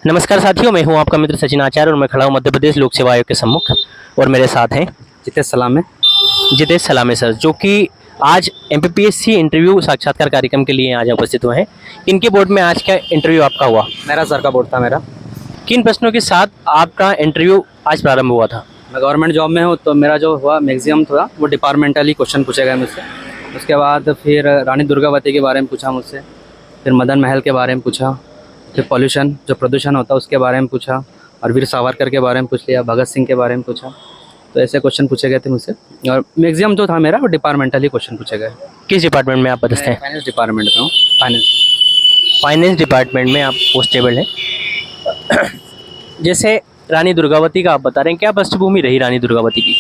नमस्कार साथियों, मैं हूं आपका मित्र सचिन आचार्य और मैं खड़ा हूं मध्य प्रदेश लोक सेवा आयोग के सम्मुख। और मेरे साथ हैं Jitesh Salameh. Jitesh Salameh sir, जो कि आज एमपीपीएससी इंटरव्यू साक्षात्कार कार्यक्रम के लिए आज उपस्थित हुए हैं। इनके बोर्ड में आज क्या इंटरव्यू आपका हुआ? मेरा सर का बोर्ड था मेरा। किन प्रश्नों के साथ आपका इंटरव्यू आज प्रारंभ हुआ था? मैं गवर्नमेंट जॉब में हूँ, तो मेरा जो हुआ मैक्सिमम था वो डिपार्टमेंटली क्वेश्चन पूछे गए मुझसे। उसके बाद फिर रानी दुर्गावती के बारे में पूछा मुझसे, फिर मदन महल के बारे में पूछा, फिर पॉल्यूशन जो प्रदूषण होता है उसके बारे में पूछा, और वीर सावरकर के बारे में पूछ लिया, भगत सिंह के बारे में पूछा। तो ऐसे क्वेश्चन पूछे गए थे मुझसे, और मैक्सिमम जो था मेरा वो डिपार्टमेंटली क्वेश्चन पूछे गए। किस डिपार्टमेंट में आप पदस्थ हैं? फाइनेंस डिपार्टमेंट में हूँ। फाइनेंस डिपार्टमेंट में आप पोस्टेबल हैं। जैसे रानी दुर्गावती का आप बता रहे हैं, क्या पृष्ठभूमि रही रानी दुर्गावती की?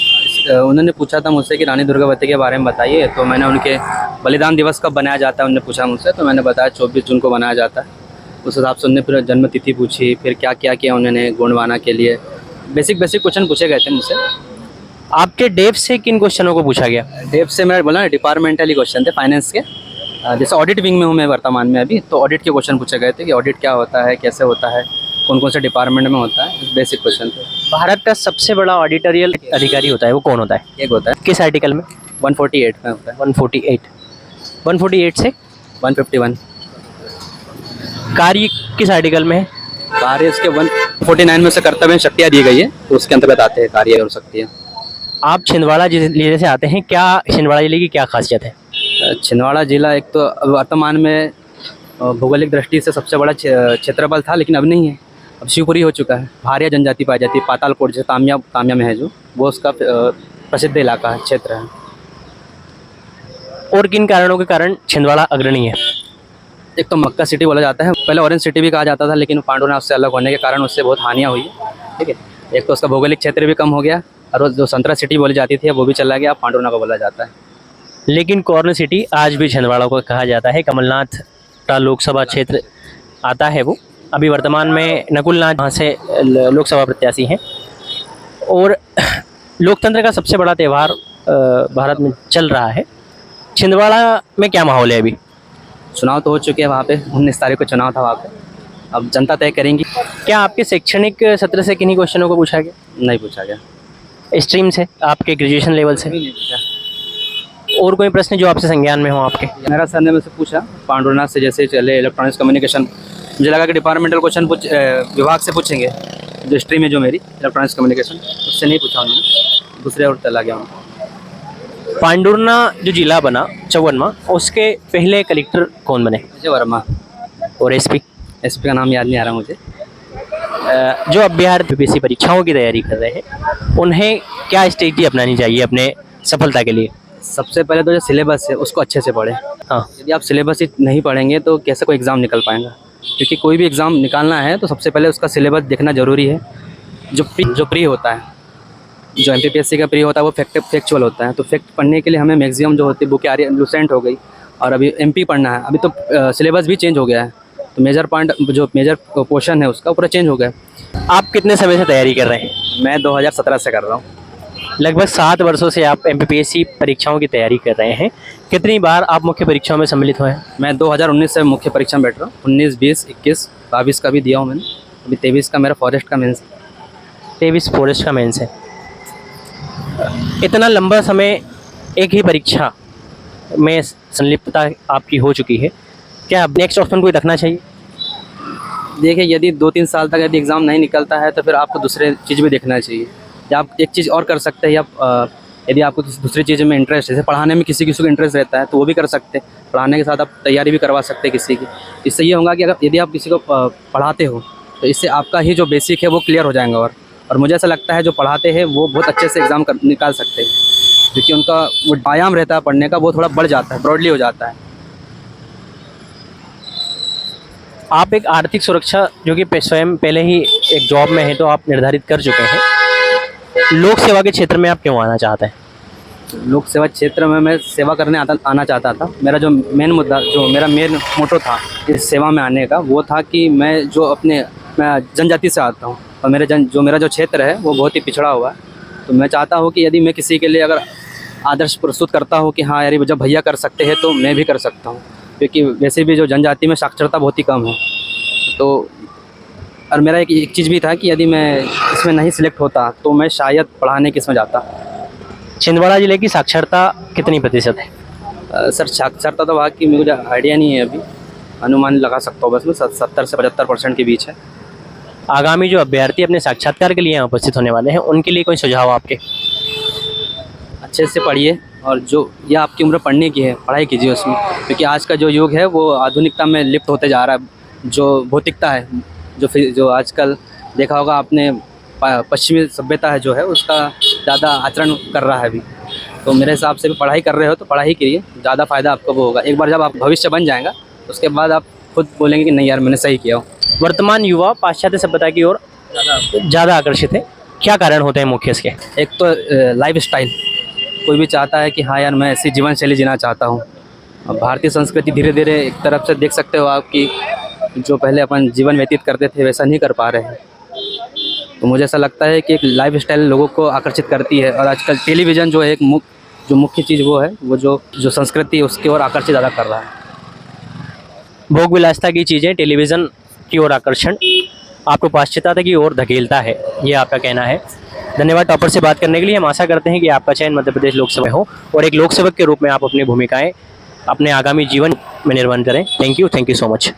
उन्होंने पूछा था मुझसे कि रानी दुर्गावती के बारे में बताइए, तो मैंने उनके बलिदान दिवस कब बनाया जाता है उन्होंने पूछा मुझसे, तो मैंने बताया 24 जून को बनाया जाता है। उस हिसाब से उन्होंने फिर जन्म तिथि पूछी, फिर क्या क्या किया उन्होंने गोंडवाना के लिए। बेसिक क्वेश्चन पूछे गए थे मुझसे। आपके डेप से किन क्वेश्चनों को पूछा गया? डेप से मैं बोला डिपार्टमेंटली क्वेश्चन थे फाइनेंस के। जैसे ऑडिट विंग में हूँ मैं वर्तमान में अभी, तो ऑडिट के क्वेश्चन पूछे गए थे कि ऑडिट क्या होता है, कैसे होता है, कौन कौन से डिपार्टमेंट में होता है। बेसिक क्वेश्चन थे। भारत का सबसे बड़ा ऑडिटोरियल अधिकारी होता है, वो कौन होता है? एक होता है किस आर्टिकल में? 148 में होता है। 148 से 151। कार्य किस आर्टिकल में है? कार्य इसके 149 में से कर्तव्य शक्तियाँ दी गई है, तो उसके अंतर्गत आते हैं कार्य और शक्तियाँ। आप छिंदवाड़ा जिले से आते हैं, क्या छिंदवाड़ा जिले की क्या खासियत है? छिंदवाड़ा जिला एक तो वर्तमान में भौगोलिक दृष्टि से सबसे बड़ा क्षेत्रफल था, लेकिन अब नहीं है। अब शिवपुरी हो चुका है। भारिया जनजाति पाई जाती है। पातालकोट जैसे तामिया में है जो, वो उसका प्रसिद्ध इलाका है, क्षेत्र है। और किन कारणों के कारण छिंदवाड़ा अग्रणी है? एक तो मक्का सिटी बोला जाता है, पहले ऑरेंज सिटी भी कहा जाता था, लेकिन पांडुनाथ से अलग होने के कारण उससे बहुत हानियाँ हुई है। ठीक है, एक तो उसका भौगोलिक क्षेत्र भी कम हो गया, और जो संतरा सिटी बोली जाती थी वो भी चला गया, पांडुनाथ को बोला जाता है। लेकिन कॉर्न सिटी आज भी छिंदवाड़ा को कहा जाता है। कमलनाथ का लोकसभा क्षेत्र आता है वो। अभी वर्तमान में नकुलनाथ वहाँ से लोकसभा प्रत्याशी हैं। और लोकतंत्र का सबसे बड़ा त्यौहार भारत में चल रहा है। छिंदवाड़ा में क्या माहौल है अभी? चुनाव तो हो चुके हैं वहाँ पे, 19 तारीख को चुनाव था वहाँ पे। अब जनता तय करेंगी। क्या आपके शैक्षणिक सत्र से किन्हीं क्वेश्चनों को पूछा गया? नहीं पूछा गया। स्ट्रीम से, आपके ग्रेजुएशन लेवल से? नहीं पूछा। और कोई प्रश्न जो आपसे संज्ञान में हो आपके? मेरा सर ने मुझसे पूछा पांडुनाथ से जैसे चले इलेक्ट्रॉनिक्स कम्युनिकेशन, मुझे लगा कि डिपार्टमेंटल क्वेश्चन विभाग से पूछेंगे, जो स्ट्रीम है जो मेरी इलेक्ट्रॉनिक्स कम्युनिकेशन, उससे नहीं पूछा उन्होंने, दूसरे और चला गया उनको। पांडुरना जो जिला बना 54वां, उसके पहले कलेक्टर कौन बने? विजय वर्मा। और एसपी? एसपी का नाम याद नहीं आ रहा मुझे। जो अभ्यर्थी पीएससी परीक्षाओं की तैयारी कर रहे हैं, उन्हें क्या स्ट्रेटजी अपनानी चाहिए अपने सफलता के लिए? सबसे पहले तो जो सिलेबस है उसको अच्छे से पढ़ें। हाँ, यदि आप सिलेबस ही नहीं पढ़ेंगे तो कैसे कोई एग्ज़ाम निकल पाएगा, क्योंकि कोई भी एग्ज़ाम निकालना है तो सबसे पहले उसका सिलेबस देखना ज़रूरी है। जो प्री होता है, जो एमपीपीएससी का प्री होता है वो फैक्चुअल होता है। तो फैक्ट पढ़ने के लिए हमें मैक्सिमम जो होती है बुक आ रही है, लूसेंट हो गई, और अभी एमपी पढ़ना है। अभी तो सिलेबस भी चेंज हो गया है, तो मेजर पोर्शन है उसका पूरा चेंज हो गया। आप कितने समय से तैयारी कर रहे हैं? मैं 2017 से कर रहा हूँ। लगभग 7 वर्षों से आप एमपीपीएससी परीक्षाओं की तैयारी कर रहे हैं। कितनी बार आप मुख्य परीक्षाओं में सम्मिलित हुए हैं? मैं 2019 से मुख्य परीक्षा में बैठ रहा हूँ। 19, 20, 21, 22 का भी दिया हूँ मैंने। अभी 23 का मेरा फॉरेस्ट का मेंस। 23 फॉरेस्ट का मेंस है। इतना लंबा समय एक ही परीक्षा में संलिप्तता आपकी हो चुकी है, क्या नेक्स्ट ऑप्शन कोई रखना चाहिए? देखिए, यदि 2-3 साल तक यदि एग्ज़ाम नहीं निकलता है तो फिर आपको दूसरे चीज़ भी देखना चाहिए। या आप एक चीज़ और कर सकते हैं, या यदि आपको दूसरी चीज़ में इंटरेस्ट है, जैसे पढ़ाने में किसी को इंटरेस्ट रहता है तो वो भी कर सकते हैं। पढ़ाने के साथ आप तैयारी भी करवा सकते हैं किसी की। इससे ये होगा कि अगर यदि आप किसी को पढ़ाते हो तो इससे आपका ही जो बेसिक है वो क्लियर हो जाएगा। और मुझे ऐसा लगता है जो पढ़ाते हैं वो बहुत अच्छे से एग्ज़ाम निकाल सकते हैं, क्योंकि उनका वो आयाम रहता है पढ़ने का, वो थोड़ा बढ़ जाता है, ब्रॉडली हो जाता है। आप एक आर्थिक सुरक्षा जो कि स्वयं पहले ही एक जॉब में है तो आप निर्धारित कर चुके हैं, लोक सेवा के क्षेत्र में आप क्यों आना चाहते हैं? लोक सेवा क्षेत्र में मैं सेवा करने आना चाहता था। मेरा जो मेन मुद्दा, जो मेरा मेन मोटो था इस सेवा में आने का, वो था कि मैं जनजाति से आता हूँ, और मेरा जो क्षेत्र है वो बहुत ही पिछड़ा हुआ है। तो मैं चाहता हूँ कि यदि मैं किसी के लिए अगर आदर्श प्रस्तुत करता हूँ कि हाँ यार जब भैया कर सकते हैं तो मैं भी कर सकता हूँ, क्योंकि वैसे भी जो जनजाति में साक्षरता बहुत ही कम है। तो और मेरा एक चीज़ भी था कि यदि मैं इसमें नहीं सिलेक्ट होता तो मैं शायद पढ़ाने किस में जाता। छिंदवाड़ा जिले की साक्षरता कितनी प्रतिशत है? सर साक्षरता तो वहाँ की मुझे आइडिया नहीं है अभी, अनुमान लगा सकता हूँ बस मैं 70 से 75% के बीच है। आगामी जो अभ्यर्थी अपने साक्षात्कार के लिए यहाँ उपस्थित होने वाले हैं उनके लिए कोई सुझाव आपके? अच्छे से पढ़िए और जो ये आपकी उम्र पढ़ने की है पढ़ाई कीजिए उसमें, क्योंकि आज का जो युग है वो आधुनिकता में लिप्त होते जा रहा है। जो भौतिकता है, जो आजकल देखा होगा आपने, पश्चिमी सभ्यता है जो है उसका ज़्यादा आचरण कर रहा है अभी। तो मेरे हिसाब से भी पढ़ाई कर रहे हो तो पढ़ाई करिए, ज़्यादा फ़ायदा आपको वो होगा। एक बार जब आप भविष्य बन जाएगा उसके बाद आप खुद बोलेंगे कि नहीं यार मैंने सही किया हो। वर्तमान युवा पाश्चात्य सभ्यता की ओर ज़्यादा आकर्षित है, क्या कारण होते हैं मुख्य इसके? एक तो लाइफ स्टाइल, कोई भी चाहता है कि हाँ यार मैं ऐसी जीवन शैली जीना चाहता हूँ। अब भारतीय संस्कृति धीरे धीरे एक तरफ से देख सकते हो आप कि जो पहले अपन जीवन व्यतीत करते थे वैसा नहीं कर पा रहे हैं। तो मुझे ऐसा लगता है कि एक लाइफ स्टाइल लोगों को आकर्षित करती है, और आजकल टेलीविज़न जो है एक मुख्य चीज़ वो है, वो जो संस्कृति है उसकी ओर आकर्षित ज़्यादा कर रहा है। भोग विलासता की चीज़ें टेलीविज़न की ओर आकर्षण आपको पाश्चात्यता की ओर धकेलता है, ये आपका कहना है। धन्यवाद टॉपर से बात करने के लिए। हम आशा करते हैं कि आपका चयन मध्य प्रदेश लोकसभा में हो और एक लोक सेवक के रूप में आप अपनी भूमिकाएं अपने आगामी जीवन में निर्वहन करें। Thank you so much.